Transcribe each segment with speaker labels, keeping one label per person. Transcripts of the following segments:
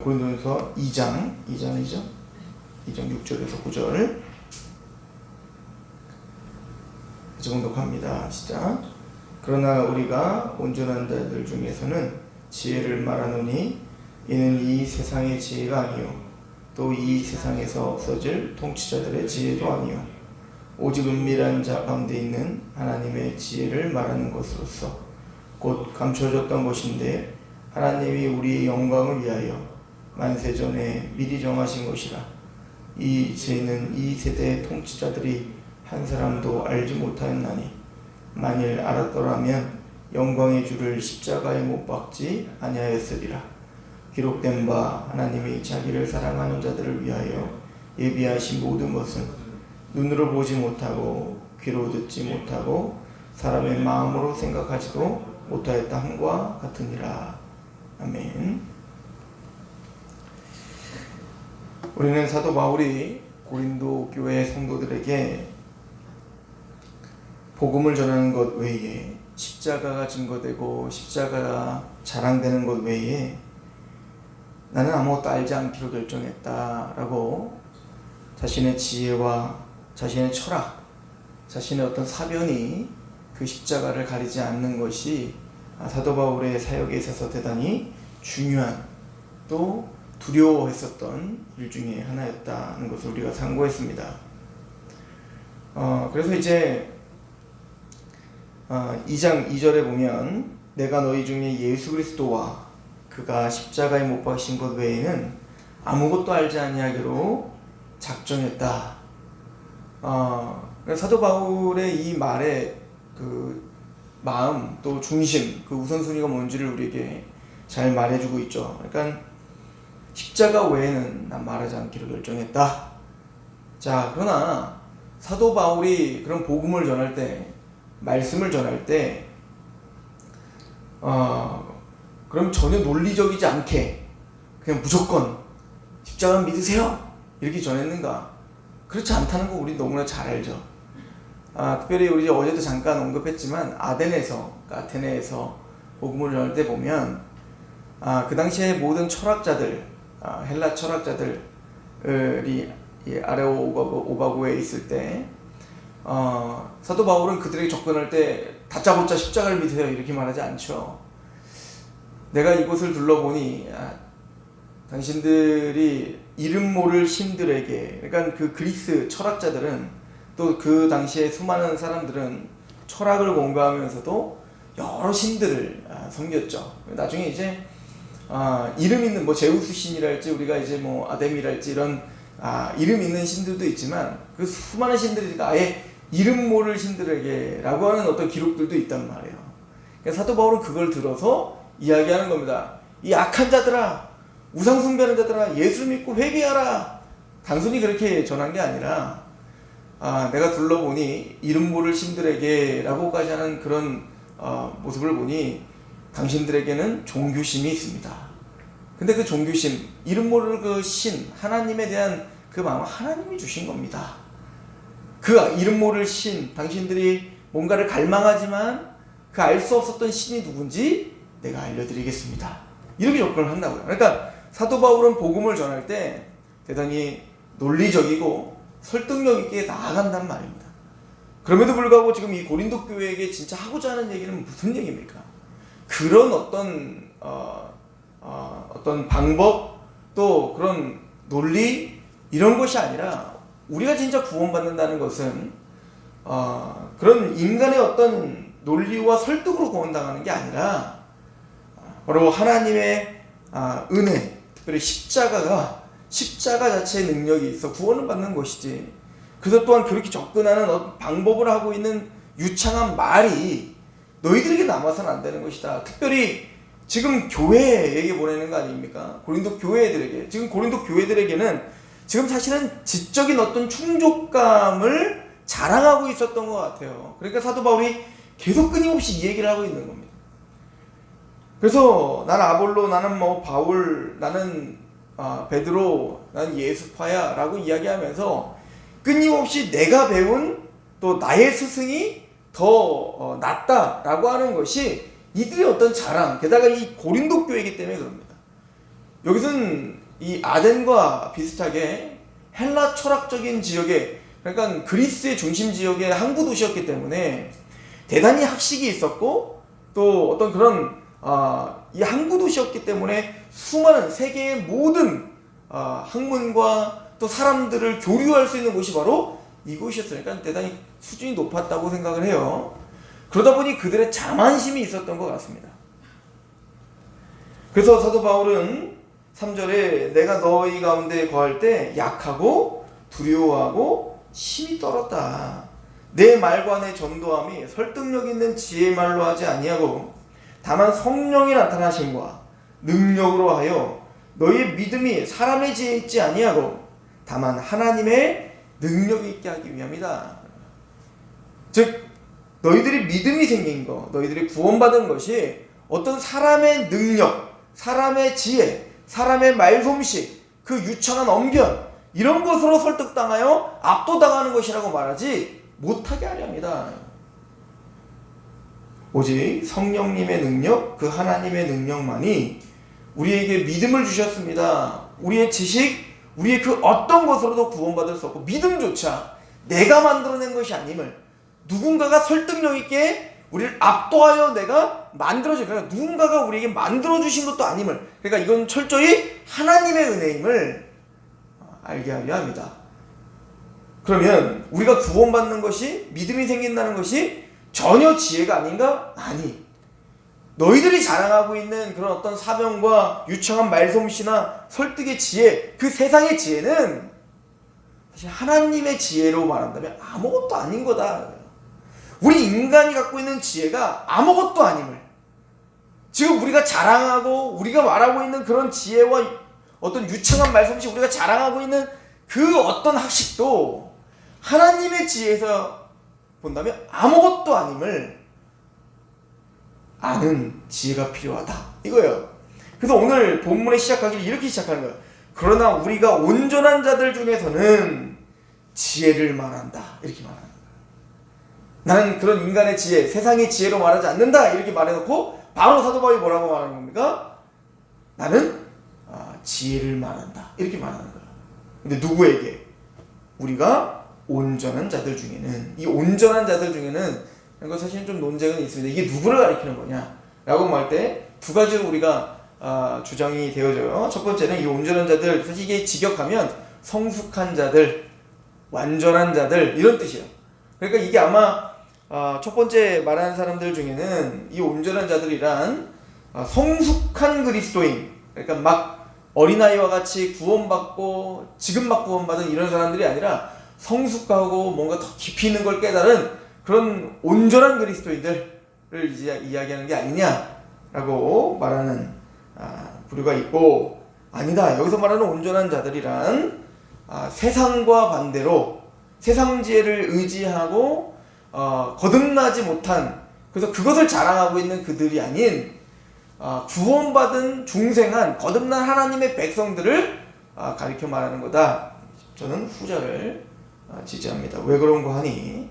Speaker 1: 고린도전서 2장이죠. 2장 6절에서 9절 같이 봉독합니다. 시작. 그러나 우리가 온전한 자들 중에서는 지혜를 말하노니 이는 이 세상의 지혜가 아니요 또 이 세상에서 없어질 통치자들의 지혜도 아니요 오직 은밀한 자 가운데 있는 하나님의 지혜를 말하는 것으로서 곧 감춰졌던 것인데 하나님이 우리의 영광을 위하여 만세전에 미리 정하신 것이라. 이 지혜는 이 세대의 통치자들이 한 사람도 알지 못하였나니 만일 알았더라면 영광의 주를 십자가에 못 박지 아니하였으리라. 기록된 바 하나님이 자기를 사랑하는 자들을 위하여 예비하신 모든 것은 눈으로 보지 못하고 귀로 듣지 못하고 사람의 마음으로 생각하지도 못하였다 함과 같으니라. 아멘. 우리는 사도 바울이 고린도 교회 성도들에게 복음을 전하는 것 외에 십자가가 증거되고 십자가가 자랑되는 것 외에 나는 아무것도 알지 않기로 결정했다라고 자신의 지혜와 자신의 철학, 자신의 어떤 사변이 그 십자가를 가리지 않는 것이 사도 바울의 사역에 있어서 대단히 중요한 또 두려워했었던 일 중에 하나였다는 것을 우리가 상고했습니다. 그래서 이제 2장 2절에 보면 내가 너희 중에 예수 그리스도와 그가 십자가에 못 박히신 것 외에는 아무것도 알지 아니하기로 작정했다. 사도 바울의 이 말의 그 마음 또 중심, 그 우선순위가 뭔지를 우리에게 잘 말해주고 있죠. 그러니까 십자가 외에는 난 말하지 않기로 결정했다. 자, 그러나 사도 바울이 그런 복음을 전할 때, 말씀을 전할 때, 그럼 전혀 논리적이지 않게 그냥 무조건 십자가 믿으세요 이렇게 전했는가? 그렇지 않다는 거 우리 너무나 잘 알죠. 특별히 우리 어제도 잠깐 언급했지만 아테네에서 복음을 전할 때 보면 그 당시에 모든 철학자들, 헬라 철학자들이 아레오바고에 있을 때 사도 바울은 그들에게 접근할 때 다짜고짜 십자가를 믿으세요 이렇게 말하지 않죠. 내가 이곳을 둘러보니 당신들이 이름 모를 신들에게, 그러니까 그 그리스 철학자들은 또 그 당시에 수많은 사람들은 철학을 공부하면서도 여러 신들을 섬겼죠. 나중에 이제 이름 있는 제우스 신이랄지 우리가 이제 아데미랄지 이런 이름 있는 신들도 있지만 그 수많은 신들이 아예 이름 모를 신들에게라고 하는 어떤 기록들도 있단 말이에요. 그러니까 사도 바울은 그걸 들어서 이야기하는 겁니다. 이 악한 자들아, 우상 숭배하는 자들아, 예수를 믿고 회개하라. 단순히 그렇게 전한 게 아니라 내가 둘러보니 이름 모를 신들에게라고까지 하는 그런 모습을 보니 당신들에게는 종교심이 있습니다. 근데 그 종교심, 이름 모를 그 신, 하나님에 대한 그 마음은 하나님이 주신 겁니다. 그 이름 모를 신, 당신들이 뭔가를 갈망하지만 그 알 수 없었던 신이 누군지 내가 알려드리겠습니다. 이렇게 접근을 한다고요. 그러니까 사도 바울은 복음을 전할 때 대단히 논리적이고 설득력 있게 나아간단 말입니다. 그럼에도 불구하고 지금 이 고린도 교회에게 진짜 하고자 하는 얘기는 무슨 얘기입니까? 그런 어떤 방법 또 그런 논리 이런 것이 아니라 우리가 진짜 구원받는다는 것은 그런 인간의 어떤 논리와 설득으로 구원당하는 게 아니라 바로 하나님의 은혜, 특별히 십자가 자체의 능력이 있어 구원을 받는 것이지. 그래서 또한 그렇게 접근하는 어떤 방법을 하고 있는 유창한 말이 너희들에게 남아서는 안 되는 것이다. 특별히 지금 교회에게 보내는 거 아닙니까? 고린도 교회들에게. 지금 고린도 교회들에게는 지금 사실은 지적인 어떤 충족감을 자랑하고 있었던 것 같아요. 그러니까 사도 바울이 계속 끊임없이 이 얘기를 하고 있는 겁니다. 그래서 나는 아볼로, 나는 바울, 나는 베드로, 나는 예수파야 라고 이야기하면서 끊임없이 내가 배운 또 나의 스승이 더 낫다라고 하는 것이 이들의 어떤 자랑, 게다가 이 고린도 교회이기 때문에 그럽니다. 여기서는 이 아덴과 비슷하게 헬라 철학적인 지역에, 그러니까 그리스의 중심 지역의 항구 도시였기 때문에 대단히 학식이 있었고, 또 어떤 그런 이 항구 도시였기 때문에 수많은 세계의 모든 학문과 또 사람들을 교류할 수 있는 곳이 바로 이곳이었으니까 대단히 수준이 높았다고 생각을 해요. 그러다 보니 그들의 자만심이 있었던 것 같습니다. 그래서 사도 바울은 3절에 내가 너희 가운데 거할 때 약하고 두려워하고 심히 떨었다. 내 말과 내 전도함이 설득력 있는 지혜의 말로 하지 아니하고 다만 성령이 나타나심과 능력으로 하여 너희의 믿음이 사람의 지혜에 있지 아니하고 다만 하나님의 능력이 있게 하기 위함이다. 즉 너희들이 믿음이 생긴 것, 너희들이 구원받은 것이 어떤 사람의 능력, 사람의 지혜, 사람의 말솜씨, 그 유창한 언변 이런 것으로 설득당하여 압도당하는 것이라고 말하지 못하게 하려 합니다. 오직 성령님의 능력, 그 하나님의 능력만이 우리에게 믿음을 주셨습니다. 우리의 지식, 우리의 그 어떤 것으로도 구원받을 수 없고 믿음조차 내가 만들어낸 것이 아님을, 누군가가 설득력 있게 우리를 압도하여 내가 만들어준, 그러니까 누군가가 우리에게 만들어주신 것도 아님을, 그러니까 이건 철저히 하나님의 은혜임을 알게 하려 합니다. 그러면 우리가 구원받는 것이, 믿음이 생긴다는 것이 전혀 지혜가 아닌가? 아니, 너희들이 자랑하고 있는 그런 어떤 사명과 유창한 말솜씨나 설득의 지혜, 그 세상의 지혜는 사실 하나님의 지혜로 말한다면 아무것도 아닌 거다. 우리 인간이 갖고 있는 지혜가 아무것도 아님을, 지금 우리가 자랑하고 우리가 말하고 있는 그런 지혜와 어떤 유창한 말솜씨, 우리가 자랑하고 있는 그 어떤 학식도 하나님의 지혜에서 본다면 아무것도 아님을 아는 지혜가 필요하다 이거예요. 그래서 오늘 본문의 시작하기를 이렇게 시작하는 거예요. 그러나 우리가 온전한 자들 중에서는 지혜를 말한다 이렇게 말하는 거예요. 나는 그런 인간의 지혜, 세상의 지혜로 말하지 않는다 이렇게 말해놓고 바로 사도 바울이 뭐라고 말하는 겁니까? 나는 지혜를 말한다 이렇게 말하는 거예요. 근데 누구에게? 우리가 온전한 자들 중에는, 이 온전한 자들 중에는, 이거 사실은 좀 논쟁은 있습니다. 이게 누구를 가리키는 거냐 라고 말 때 두 가지로 우리가 주장이 되어져요. 첫 번째는 이 온전한 자들, 사실 이게 직역하면 성숙한 자들, 완전한 자들 이런 뜻이에요. 그러니까 이게 아마 첫 번째 말하는 사람들 중에는 이 온전한 자들이란 성숙한 그리스도인, 그러니까 막 어린아이와 같이 구원받고 지금 막 구원받은 이런 사람들이 아니라 성숙하고 뭔가 더 깊이 있는 걸 깨달은 그런 온전한 그리스도인들을 이제 이야기하는 게 아니냐라고 말하는 부류가 있고, 아니다, 여기서 말하는 온전한 자들이란 세상과 반대로 세상 지혜를 의지하고 거듭나지 못한, 그래서 그것을 자랑하고 있는 그들이 아닌 구원받은 중생한 거듭난 하나님의 백성들을 가리켜 말하는 거다. 저는 후자를 지지합니다. 왜 그런가 하니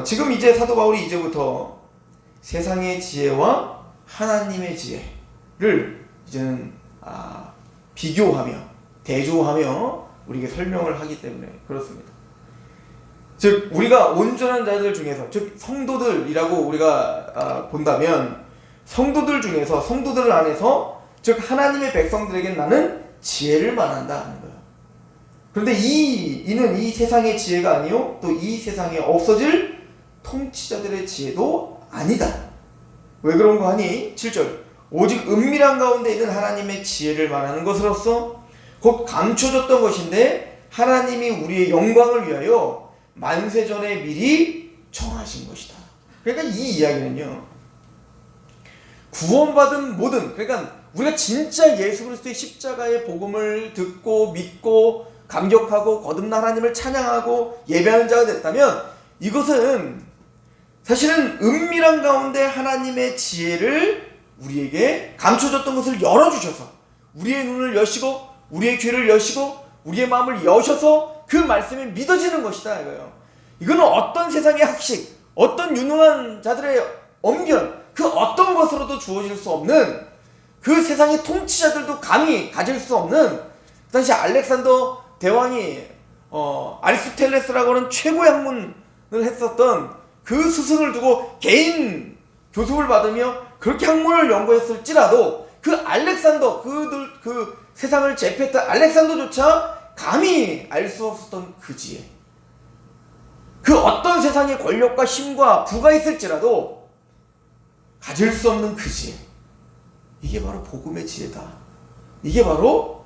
Speaker 1: 지금 이제 사도 바울이 이제부터 세상의 지혜와 하나님의 지혜를 이제는 비교하며 대조하며 우리에게 설명을 하기 때문에 그렇습니다. 즉 우리가 온전한 자들 중에서, 즉 성도들이라고 우리가 본다면 성도들 중에서, 성도들 안에서, 즉 하나님의 백성들에게 나는 지혜를 말한다 하는 거예요. 그런데 이는 이 세상의 지혜가 아니요 또 이 세상에 없어질 통치자들의 지혜도 아니다. 왜 그런가 하니 7절 오직 은밀한 가운데 있는 하나님의 지혜를 말하는 것으로서 곧 감춰졌던 것인데 하나님이 우리의 영광을 위하여 만세전에 미리 정하신 것이다. 그러니까 이 이야기는요, 구원받은 모든, 그러니까 우리가 진짜 예수 그리스도의 십자가의 복음을 듣고 믿고 감격하고 거듭난 하나님을 찬양하고 예배하는 자가 됐다면 이것은 사실은 은밀한 가운데 하나님의 지혜를 우리에게 감춰졌던 것을 열어주셔서 우리의 눈을 여시고 우리의 귀를 여시고 우리의 마음을 여셔서 그 말씀이 믿어지는 것이다 이거예요. 이거는 어떤 세상의 학식, 어떤 유능한 자들의 언변, 그 어떤 것으로도 주어질 수 없는 그 세상의 통치자들도 감히 가질 수 없는, 그 당시 알렉산더 대왕이 아리스토텔레스라고 하는 최고의 학문을 했었던 그 스승을 두고 개인 교습을 받으며 그렇게 학문을 연구했을지라도 그 알렉산더, 그 세상을 제패했던 알렉산더조차 감히 알 수 없었던 그 지혜, 그 어떤 세상의 권력과 힘과 부가 있을지라도 가질 수 없는 그 지혜, 이게 바로 복음의 지혜다, 이게 바로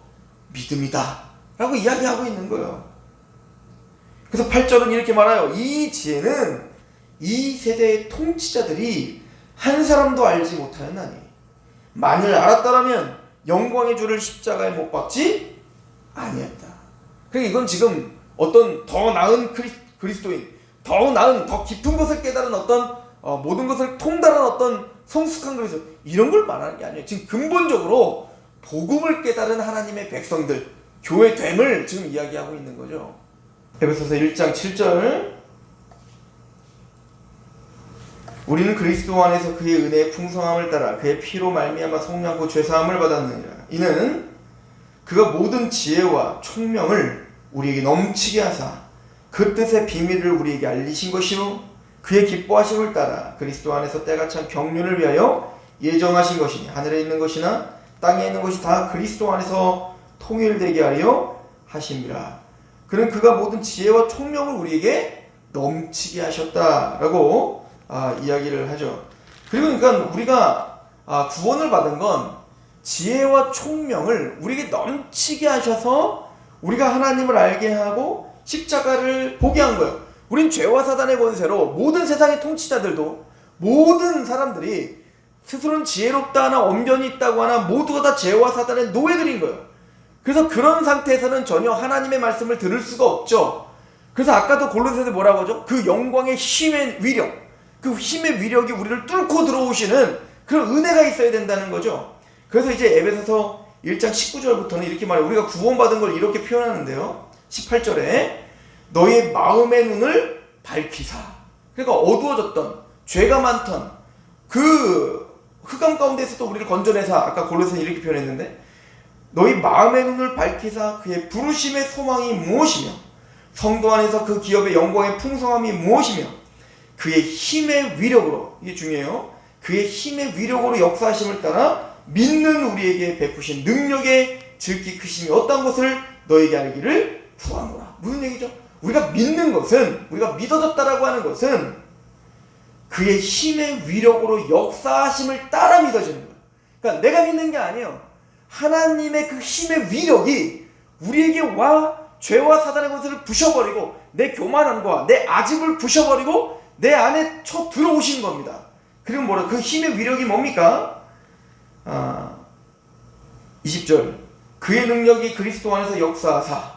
Speaker 1: 믿음이다 라고 이야기하고 있는 거예요. 그래서 8절은 이렇게 말해요. 이 지혜는 이 세대의 통치자들이 한 사람도 알지 못하였나니 만일 알았더라면 영광의 주를 십자가에 못 박지 아니했다. 그러니까 이건 지금 어떤 더 나은 그리스도인, 더 나은, 더 깊은 것을 깨달은 어떤 모든 것을 통달한 어떤 성숙한 그리스도, 이런 걸 말하는 게 아니에요. 지금 근본적으로 복음을 깨달은 하나님의 백성들, 교회됨을 지금 이야기하고 있는 거죠. 에베소서 1장 7절, 우리는 그리스도 안에서 그의 은혜의 풍성함을 따라 그의 피로 말미암아 속량고 죄사함을 받았느니라. 이는 그가 모든 지혜와 총명을 우리에게 넘치게 하사 그 뜻의 비밀을 우리에게 알리신 것이요 그의 기뻐하심을 따라 그리스도 안에서 때가 참 경륜을 위하여 예정하신 것이니 하늘에 있는 것이나 땅에 있는 것이 다 그리스도 안에서 통일되게 하려 하심이라. 그는 그가 모든 지혜와 총명을 우리에게 넘치게 하셨다라고 이야기를 하죠. 그리고 그러니까 우리가 구원을 받은 건 지혜와 총명을 우리에게 넘치게 하셔서 우리가 하나님을 알게 하고 십자가를 보게 한 거예요. 우린 죄와 사단의 권세로 모든 세상의 통치자들도, 모든 사람들이 스스로는 지혜롭다 하나 언변이 있다고 하나 모두가 다 죄와 사단의 노예들인 거예요. 그래서 그런 상태에서는 전혀 하나님의 말씀을 들을 수가 없죠. 그래서 아까도 골로새서 뭐라고 하죠? 그 영광의 힘의 위력, 그 힘의 위력이 우리를 뚫고 들어오시는 그런 은혜가 있어야 된다는 거죠. 그래서 이제 에베소서 1장 19절부터는 이렇게 말해요. 우리가 구원받은 걸 이렇게 표현하는데요. 18절에 너희의 마음의 눈을 밝히사. 그러니까 어두워졌던, 죄가 많던 그 흑암 가운데서도 우리를 건져내사, 아까 골로새는 이렇게 표현했는데 너희 마음의 눈을 밝히사 그의 부르심의 소망이 무엇이며 성도 안에서 그 기업의 영광의 풍성함이 무엇이며 그의 힘의 위력으로, 이게 중요해요, 그의 힘의 위력으로 역사하심을 따라 믿는 우리에게 베푸신 능력의 질기 크심이 어떤 것을 너에게 알기를 구하노라. 무슨 얘기죠? 우리가 믿는 것은, 우리가 믿어졌다라고 하는 것은 그의 힘의 위력으로 역사하심을 따라 믿어지는 거예요. 그러니까 내가 믿는 게 아니에요. 하나님의 그 힘의 위력이 우리에게 와 죄와 사단의 것을 부셔버리고 내 교만함과 내 아집을 부셔버리고 내 안에 쳐 들어오신 겁니다. 그리고 뭐라, 그 힘의 위력이 뭡니까? 20절, 그의 능력이 그리스도 안에서 역사하사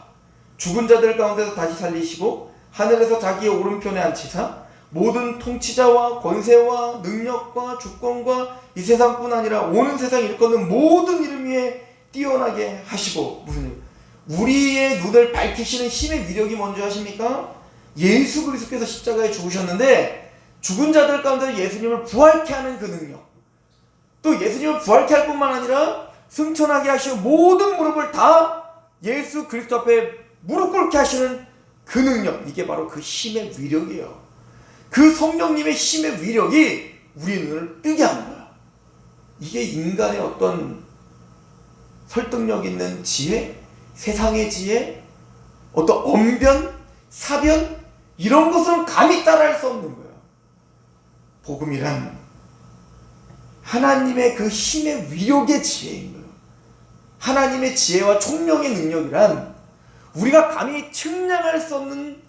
Speaker 1: 죽은 자들 가운데서 다시 살리시고 하늘에서 자기의 오른편에 앉히사 모든 통치자와 권세와 능력과 주권과 이 세상뿐 아니라 오는 세상 일컫는 모든 이름 위에 뛰어나게 하시고, 무슨 일? 우리의 눈을 밝히시는 힘의 위력이 뭔지 아십니까? 예수 그리스도께서 십자가에 죽으셨는데 죽은 자들 가운데 예수님을 부활케 하는 그 능력, 또 예수님을 부활케 할 뿐만 아니라 승천하게 하시고 모든 무릎을 다 예수 그리스도 앞에 무릎 꿇게 하시는 그 능력, 이게 바로 그 힘의 위력이에요. 그 성령님의 힘의 위력이 우리 눈을 뜨게 하는 거야. 이게 인간의 어떤 설득력 있는 지혜, 세상의 지혜, 어떤 언변, 사변, 이런 것은 감히 따라할 수 없는 거야. 복음이란 하나님의 그 힘의 위력의 지혜인 거예요. 하나님의 지혜와 총명의 능력이란 우리가 감히 측량할 수 없는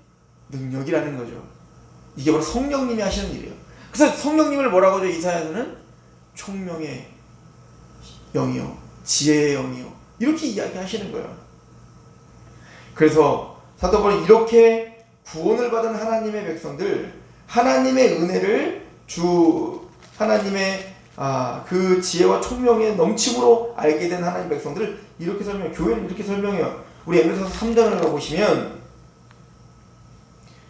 Speaker 1: 능력이라는 거죠. 이게 바로 성령님이 하시는 일이에요. 그래서 성령님을 뭐라고 하죠? 이사야서는 총명의 영이요, 지혜의 영이요, 이렇게 이야기하시는 거예요. 그래서 사도 바울은 이렇게 구원을 받은 하나님의 백성들, 하나님의 은혜를 하나님의 그 지혜와 총명의 넘침으로 알게 된 하나님의 백성들을 이렇게 설명해요. 교회는 이렇게 설명해요. 우리 에베소서 3장을 가보시면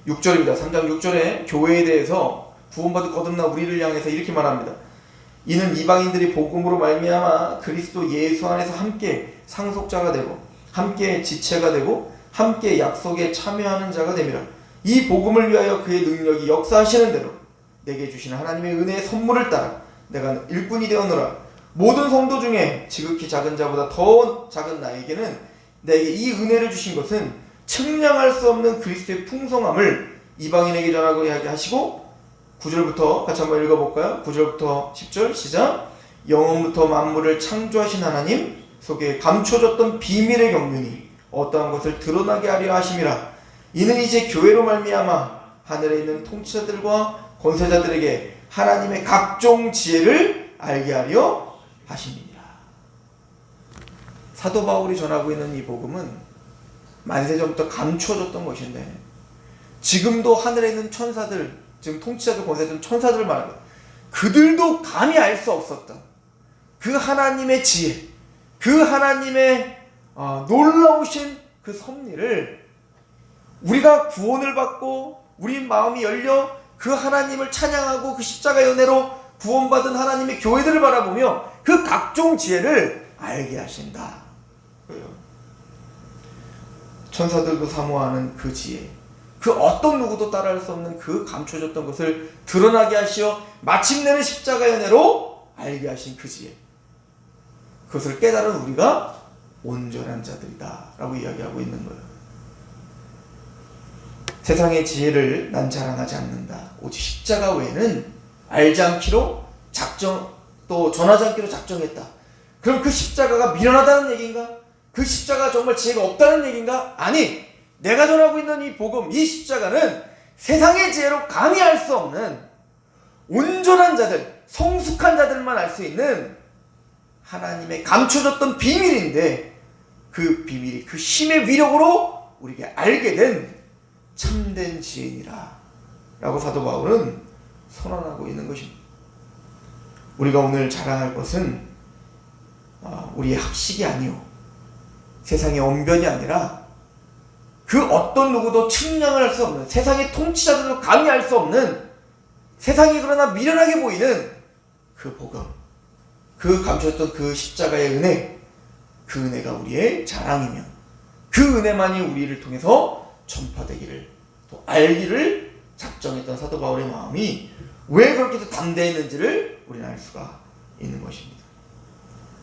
Speaker 1: 6절입니다. 3장 6절에 교회에 대해서 구원받을 거듭난 우리를 향해서 이렇게 말합니다. 이는 이방인들이 복음으로 말미암아 그리스도 예수 안에서 함께 상속자가 되고 함께 지체가 되고 함께 약속에 참여하는 자가 되미라. 이 복음을 위하여 그의 능력이 역사하시는 대로 내게 주신 하나님의 은혜의 선물을 따라 내가 일꾼이 되었노라. 모든 성도 중에 지극히 작은 자보다 더 작은 나에게는 내게 이 은혜를 주신 것은 측량할 수 없는 그리스도의 풍성함을 이방인에게 전하고 하시고 9절부터 같이 한번 읽어볼까요? 9절부터 10절 시작. 영원부터 만물을 창조하신 하나님 속에 감춰졌던 비밀의 경륜이 어떠한 것을 드러나게 하려 하심이라. 이는 이제 교회로 말미암아 하늘에 있는 통치자들과 권세자들에게 하나님의 각종 지혜를 알게 하려 하심이니라. 사도 바울이 전하고 있는 이 복음은 만세전부터 감춰졌던 것인데 지금도 하늘에 있는 천사들, 지금 통치자들, 권세자들, 천사들을 말하는 거예요. 그들도 감히 알 수 없었던 그 하나님의 지혜, 그 하나님의 놀라우신 그 섭리를 우리가 구원을 받고 우리 마음이 열려 그 하나님을 찬양하고 그 십자가의 은혜로 구원받은 하나님의 교회들을 바라보며 그 각종 지혜를 알게 하신다. 천사들도 사모하는 그 지혜, 그 어떤 누구도 따라할 수 없는 그 감춰졌던 것을 드러나게 하시어 마침내는 십자가의 은혜로 알게 하신 그 지혜, 그것을 깨달은 우리가 온전한 자들이다 라고 이야기하고 있는 거예요. 세상의 지혜를 난 자랑하지 않는다. 오직 십자가 외에는 알지 않기로 또 전하지 않기로 작정했다. 그럼 그 십자가가 미련하다는 얘기인가? 그 십자가가 정말 지혜가 없다는 얘기인가? 아니, 내가 전하고 있는 이 복음, 이 십자가는 세상의 지혜로 감히 알 수 없는 온전한 자들, 성숙한 자들만 알 수 있는 하나님의 감춰졌던 비밀인데 그 비밀이 그 힘의 위력으로 우리에게 알게 된 참된 지혜니라 라고 사도 바울은 선언하고 있는 것입니다. 우리가 오늘 자랑할 것은 우리의 학식이 아니요 세상의 언변이 아니라 그 어떤 누구도 측량을 할 수 없는, 세상의 통치자들도 감히 알 수 없는, 세상이 그러나 미련하게 보이는 그 복음, 그 감춰졌던 그 십자가의 은혜, 그 은혜가 우리의 자랑이면 그 은혜만이 우리를 통해서 전파되기를 또 알기를 작정했던 사도 바울의 마음이 왜 그렇게 담대했는지를 우리는 알 수가 있는 것입니다.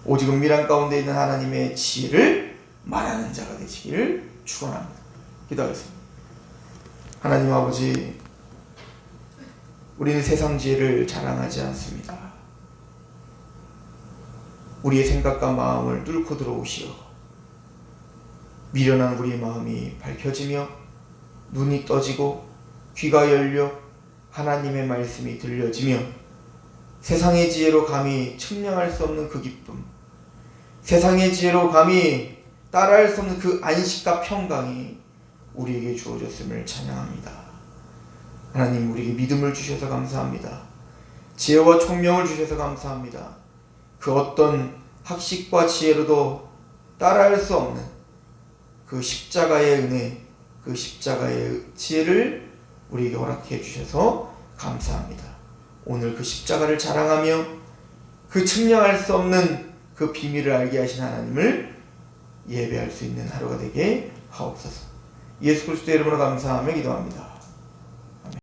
Speaker 1: 오직 은밀한 가운데 있는 하나님의 지혜를 말하는 자가 되시기를 축원합니다. 기도하겠습니다. 하나님 아버지, 우리는 세상 지혜를 자랑하지 않습니다. 우리의 생각과 마음을 뚫고 들어오시어 미련한 우리의 마음이 밝혀지며 눈이 떠지고 귀가 열려 하나님의 말씀이 들려지며 세상의 지혜로 감히 측량할 수 없는 그 기쁨, 세상의 지혜로 감히 따라할 수 없는 그 안식과 평강이 우리에게 주어졌음을 찬양합니다. 하나님, 우리에게 믿음을 주셔서 감사합니다. 지혜와 총명을 주셔서 감사합니다. 그 어떤 학식과 지혜로도 따라할 수 없는 그 십자가의 은혜, 그 십자가의 지혜를 우리에게 허락해 주셔서 감사합니다. 오늘 그 십자가를 자랑하며 그 측량할 수 없는 그 비밀을 알게 하신 하나님을 예배할 수 있는 하루가 되게 하옵소서. 예수 그리스도의 이름으로 감사하며 기도합니다.